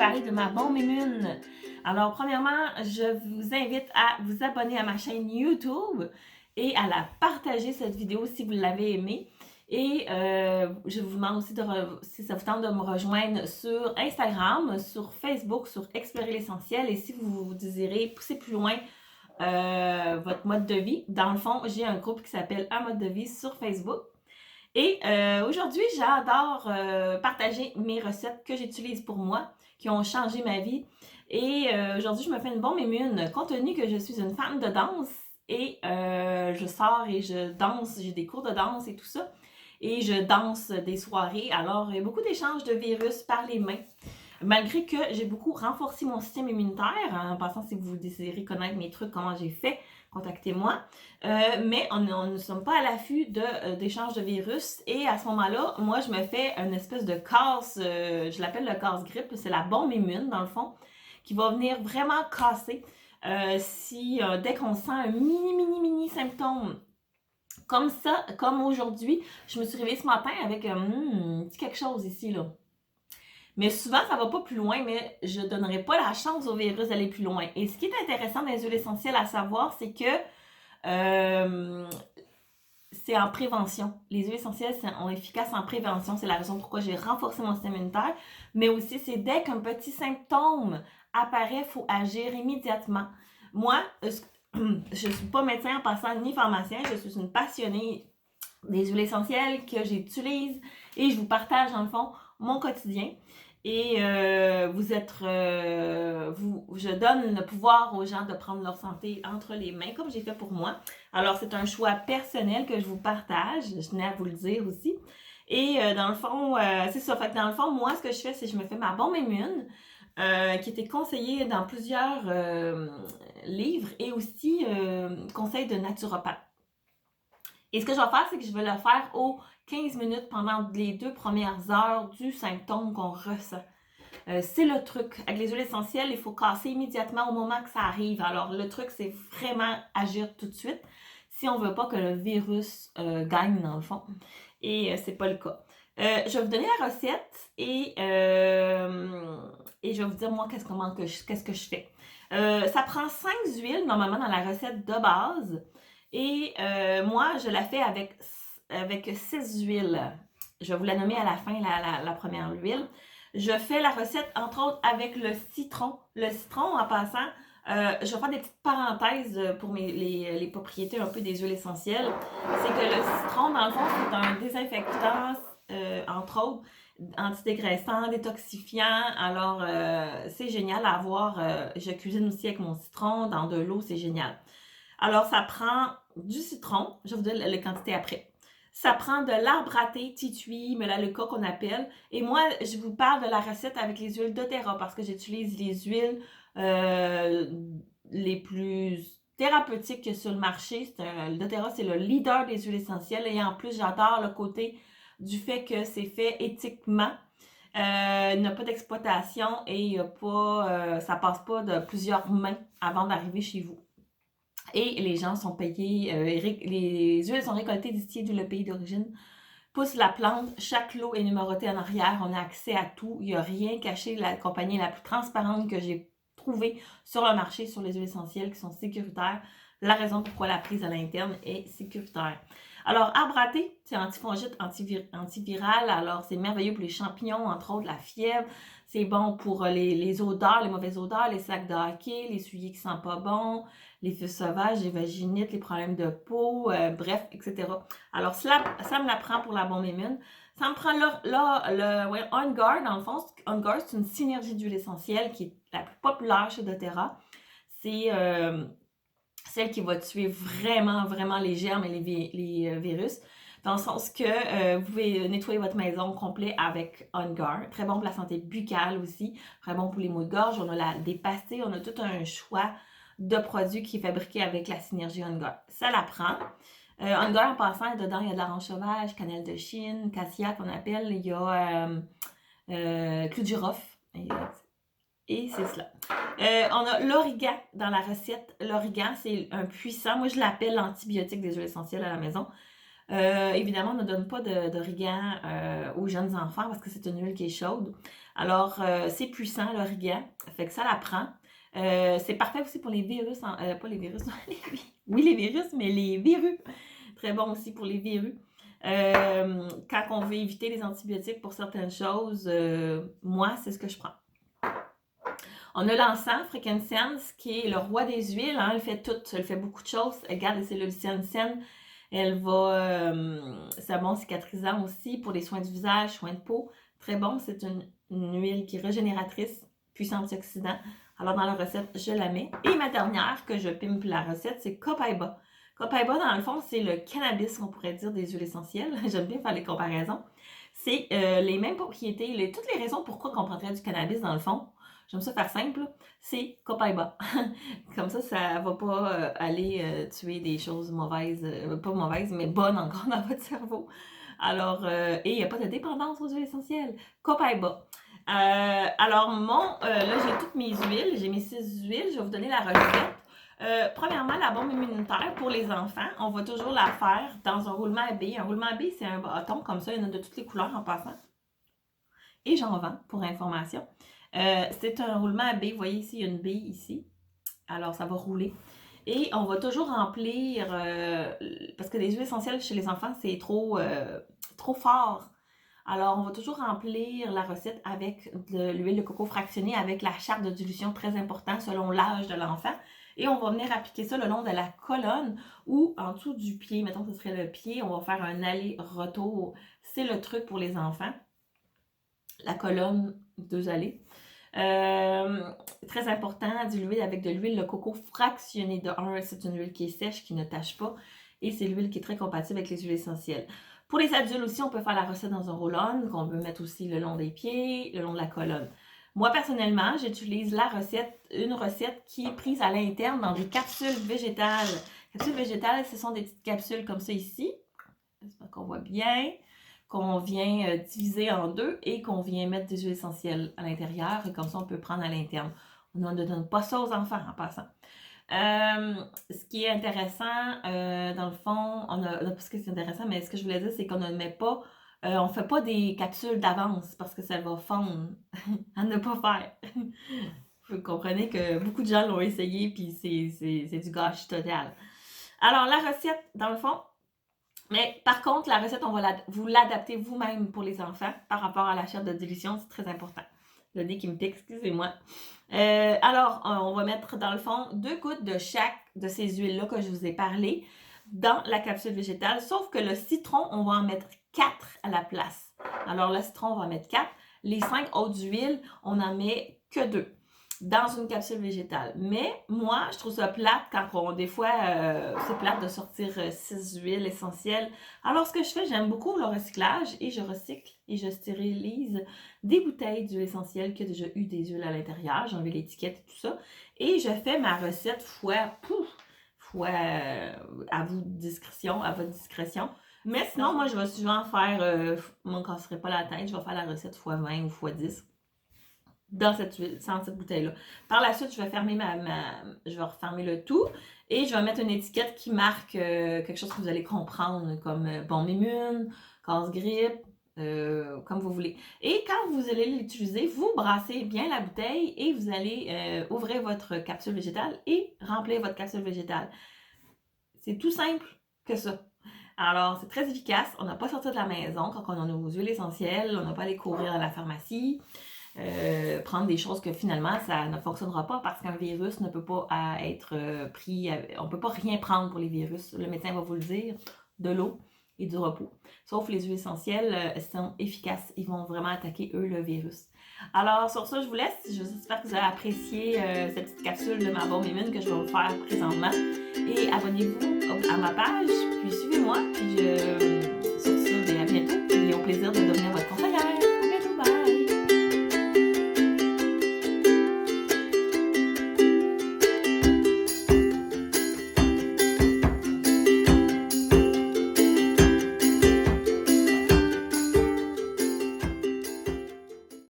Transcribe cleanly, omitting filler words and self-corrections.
parler de ma bombe immune. Alors, premièrement, je vous invite à vous abonner à ma chaîne YouTube et à la partager, cette vidéo, si vous l'avez aimée. Et je vous demande aussi, si ça vous tente, de me rejoindre sur Instagram, sur Facebook, sur Explorer l'essentiel. Et si vous désirez pousser plus loin votre mode de vie, dans le fond, j'ai un groupe qui s'appelle Un mode de vie sur Facebook. Et aujourd'hui, j'adore partager mes recettes que j'utilise pour moi, qui ont changé ma vie. Et aujourd'hui, je me fais une bombe immune, compte tenu que je suis une fan de danse et je sors et je danse, j'ai des cours de danse et tout ça. Et je danse des soirées, alors il y a beaucoup d'échanges de virus par les mains. Malgré que j'ai beaucoup renforcé mon système immunitaire, en passant, si vous désirez connaître mes trucs, comment j'ai fait, contactez-moi. Mais on ne sommes pas à l'affût d'échanges de virus. Et à ce moment-là, moi, je me fais une espèce de casse, je l'appelle le casse-grippe, c'est la bombe immune, dans le fond, qui va venir vraiment casser si dès qu'on sent un mini symptôme. Comme ça, comme aujourd'hui, je me suis réveillée ce matin avec petit quelque chose ici, là. Mais souvent, ça va pas plus loin, mais je donnerai pas la chance au virus d'aller plus loin. Et ce qui est intéressant dans les huiles essentielles à savoir, c'est que c'est en prévention. Les huiles essentielles sont efficaces en prévention. C'est la raison pourquoi j'ai renforcé mon système immunitaire. Mais aussi, c'est dès qu'un petit symptôme apparaît, il faut agir immédiatement. Moi, je ne suis pas médecin en passant ni pharmacien. Je suis une passionnée des huiles essentielles que j'utilise et je vous partage, dans le fond, mon quotidien. Et je donne le pouvoir aux gens de prendre leur santé entre les mains, comme j'ai fait pour moi. Alors, c'est un choix personnel que je vous partage, je tenais à vous le dire aussi. Et dans le fond, c'est ça. Fait que dans le fond, moi, ce que je fais, c'est que je me fais ma bombe immune, qui était conseillée dans plusieurs livres et aussi conseils de naturopathe. Et ce que je vais faire, c'est que je vais le faire aux 15 minutes pendant les 2 premières heures du symptôme qu'on ressent. C'est le truc. Avec les huiles essentielles, il faut casser immédiatement au moment que ça arrive. Alors, le truc, c'est vraiment agir tout de suite si on ne veut pas que le virus gagne, dans le fond. Et c'est pas le cas. Je vais vous donner la recette et je vais vous dire, moi, qu'est-ce que je fais. Ça prend 5 huiles, normalement, dans la recette de base. Et moi, je la fais avec 6 huiles. Je vais vous la nommer à la fin, la première huile. Je fais la recette, entre autres, avec le citron. Le citron, en passant, je vais faire des petites parenthèses pour les propriétés un peu des huiles essentielles. C'est que le citron, dans le fond, c'est un désinfectant, entre autres, antidégraissant, détoxifiant. Alors, c'est génial à avoir. Je cuisine aussi avec mon citron dans de l'eau, c'est génial. Alors, ça prend du citron. Je vais vous donner les quantités après. Ça prend de l'arbre à thé, titui, melaleuca qu'on appelle. Et moi, je vous parle de la recette avec les huiles doTERRA parce que j'utilise les huiles les plus thérapeutiques que sur le marché. Le doTERRA, c'est le leader des huiles essentielles. Et en plus, j'adore le côté du fait que c'est fait éthiquement. Il n'y a pas d'exploitation et il y a pas, ça passe pas de plusieurs mains avant d'arriver chez vous. Et les gens sont payés, les huiles sont récoltées d'ici le pays d'origine. Pousse la plante, chaque lot est numéroté en arrière, on a accès à tout, il n'y a rien caché. La compagnie la plus transparente que j'ai trouvée sur le marché sur les huiles essentielles qui sont sécuritaires. La raison pourquoi la prise à l'interne est sécuritaire. Alors, arbre à thé, c'est antifongite, antiviral. Alors, c'est merveilleux pour les champignons, entre autres la fièvre. C'est bon pour les odeurs, les mauvaises odeurs, les sacs de hockey, les souliers qui sentent pas bon, les feux sauvages, les vaginites, les problèmes de peau, bref, etc. Alors, ça me la prend pour la bombe immune. Ça me prend On Guard, dans le fond. On Guard, c'est une synergie d'huile essentielle qui est la plus populaire chez doTERRA. C'est celle qui va tuer vraiment les germes et les virus. Dans le sens que vous pouvez nettoyer votre maison au complet avec On Guard. Très bon pour la santé buccale aussi. Très bon pour les maux de gorge. On a des pastilles. On a tout un choix de produits qui est fabriqué avec la synergie On Guard. Ça la prend. On Guard, en passant, dedans, il y a de l'orange sauvage, cannelle de Chine, cassia qu'on appelle. Il y a clou de girofle. Et c'est cela. On a l'origan dans la recette. L'origan, c'est un puissant, moi je l'appelle l'antibiotique des huiles essentielles à la maison. Évidemment, on ne donne pas d'origan aux jeunes enfants parce que c'est une huile qui est chaude. Alors, c'est puissant, l'origan, fait que ça la prend. C'est parfait aussi pour les virus, pas les virus, oui les virus, mais les verrues. Très bon aussi pour les verrues. Quand on veut éviter les antibiotiques pour certaines choses, moi, c'est ce que je prends. On a l'encens, frankincense, qui est le roi des huiles. Hein, elle fait tout, elle fait beaucoup de choses. Elle garde les cellules saines. Elle va, c'est bon cicatrisant aussi pour les soins du visage, soins de peau. Très bon, c'est une huile qui est régénératrice, puissant antioxydant. Alors dans la recette, je la mets. Et ma dernière que je pimpe la recette, c'est Copaiba. Copaiba, dans le fond, c'est le cannabis, on pourrait dire, des huiles essentielles. J'aime bien faire les comparaisons. C'est les mêmes propriétés, toutes les raisons pourquoi on prendrait du cannabis, dans le fond. J'aime ça faire simple, c'est Copaiba. Comme ça va pas aller tuer des choses mauvaises, pas mauvaises, mais bonnes encore dans votre cerveau. Alors, et il n'y a pas de dépendance aux huiles essentielles. Copaiba. Alors, là, j'ai toutes mes huiles, j'ai mes 6 huiles, je vais vous donner la recette. Premièrement, la bombe immunitaire pour les enfants, on va toujours la faire dans un roulement à billes. Un roulement à billes, c'est un bâton comme ça, il y en a de toutes les couleurs en passant. Et j'en vends, pour information. C'est un roulement à billes. Vous voyez ici, il y a une bille ici. Alors, ça va rouler. Et on va toujours remplir, parce que les huiles essentielles chez les enfants, c'est trop fort. Alors, on va toujours remplir la recette avec de l'huile de coco fractionnée avec la charte de dilution, très important selon l'âge de l'enfant. Et on va venir appliquer ça le long de la colonne ou en dessous du pied. Mettons que ce serait le pied. On va faire un aller-retour. C'est le truc pour les enfants. La colonne, 2 allées. Très important, diluer avec de l'huile de coco fractionnée. De 1, c'est une huile qui est sèche, qui ne tache pas. Et c'est l'huile qui est très compatible avec les huiles essentielles. Pour les adultes aussi, on peut faire la recette dans un roll-on, qu'on peut mettre aussi le long des pieds, le long de la colonne. Moi, personnellement, j'utilise une recette qui est prise à l'interne dans des capsules végétales. Capsules végétales, ce sont des petites capsules comme ça ici. J'espère qu'on voit bien. Qu'on vient diviser en 2 et qu'on vient mettre des huiles essentielles à l'intérieur. Et comme ça, on peut prendre à l'interne. On ne donne pas ça aux enfants en passant. Ce qui est intéressant, dans le fond, parce que c'est intéressant, mais ce que je voulais dire, c'est qu'on ne met pas, on fait pas des capsules d'avance parce que ça va fondre à ne pas faire. Vous comprenez que beaucoup de gens l'ont essayé puis c'est du gâchis total. Alors, la recette, dans le fond, mais par contre, la recette, vous l'adaptez vous-même pour les enfants par rapport à la charte de dilution, c'est très important. Le nez qui me pique, excusez-moi. Alors, on va mettre dans le fond 2 gouttes de chaque de ces huiles-là que je vous ai parlé dans la capsule végétale, sauf que le citron, on va en mettre 4 à la place. Alors, le citron, on va en mettre 4. Les 5 autres huiles, on n'en met que 2 dans une capsule végétale. Mais moi, je trouve ça plate quand des fois, c'est plate de sortir 6 huiles essentielles. Alors, ce que je fais, j'aime beaucoup le recyclage et je recycle et je stérilise des bouteilles d'huile essentielle qui a déjà eu des huiles à l'intérieur. J'ai enlevé l'étiquette et tout ça. Et je fais ma recette fois à votre discrétion. Mais sinon, moi, je vais souvent faire, je ne me casserai pas la tête, je vais faire la recette x 20 ou x 10 dans cette bouteille-là. Par la suite, je vais fermer je vais refermer le tout et je vais mettre une étiquette qui marque quelque chose que vous allez comprendre comme bombe immune, casse-grippe, comme vous voulez. Et quand vous allez l'utiliser, vous brassez bien la bouteille et vous allez ouvrir votre capsule végétale et remplir votre capsule végétale. C'est tout simple que ça. Alors, c'est très efficace. On n'a pas sorti de la maison quand on a nos huiles essentielles. On n'a pas à aller courir à la pharmacie. Prendre des choses que finalement ça ne fonctionnera pas parce qu'un virus ne peut pas être pris, on ne peut pas rien prendre pour les virus, le médecin va vous le dire, de l'eau et du repos. Sauf les huiles essentielles sont efficaces, ils vont vraiment attaquer eux le virus. Alors sur ça, je vous laisse, j'espère que vous avez apprécié cette petite capsule de ma bombe immune que je vais vous faire présentement et abonnez-vous à ma page, puis suivez-moi, puis sur ça, à bientôt et au plaisir de